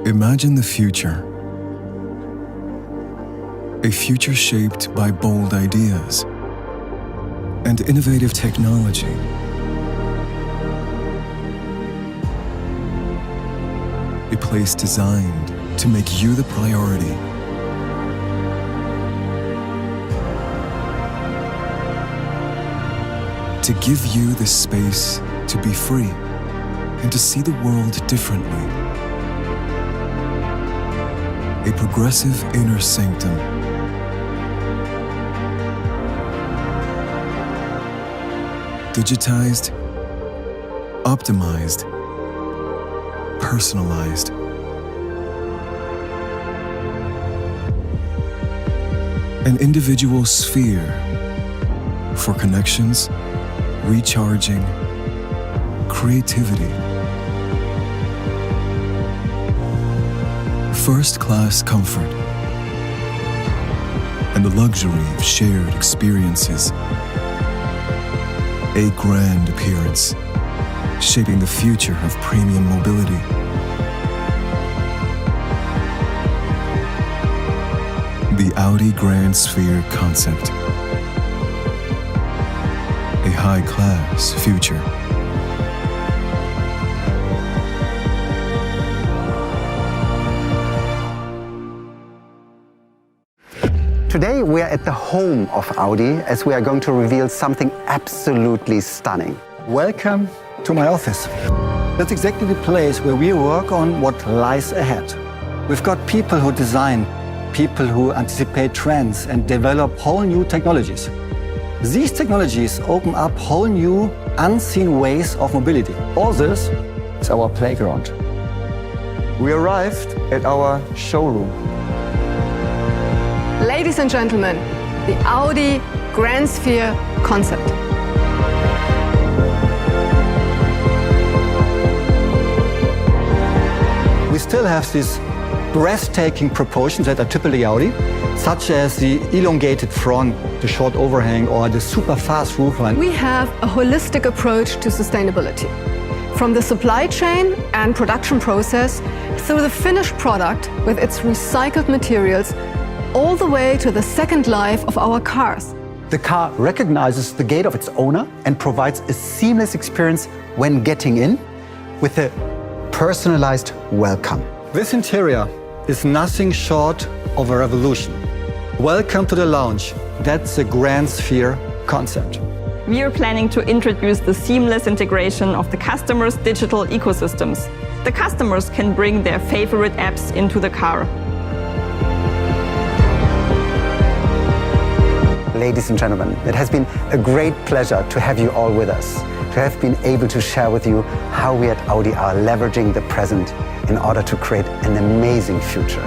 Imagine the future. A future shaped by bold ideas and innovative technology. A place designed to make you the priority. To give you the space to be free and to see the world differently. A progressive inner sanctum. Digitized, optimized, personalized. An individual sphere for connections, recharging, creativity. First-class comfort and the luxury of shared experiences. A grand appearance, shaping the future of premium mobility. The Audi Grand Sphere concept. A high-class future. Today we are at the home of Audi as we are going to reveal something absolutely stunning. Welcome to my office. That's exactly the place where we work on what lies ahead. We've got people who design, people who anticipate trends and develop whole new technologies. These technologies open up whole new, unseen ways of mobility. All this is our playground. We arrived at our showroom. Ladies and gentlemen, the Audi Grand Sphere concept. We still have these breathtaking proportions that are typically Audi, such as the elongated front, the short overhang, or the super fast roofline. We have a holistic approach to sustainability. From the supply chain and production process, through the finished product with its recycled materials, all the way to the second life of our cars. The car recognizes the gait of its owner and provides a seamless experience when getting in with a personalized welcome. This interior is nothing short of a revolution. Welcome to the lounge. That's the Grand Sphere concept. We are planning to introduce the seamless integration of the customer's digital ecosystems. The customers can bring their favorite apps into the car. Ladies and gentlemen, it has been a great pleasure to have you all with us, to have been able to share with you how we at Audi are leveraging the present in order to create an amazing future.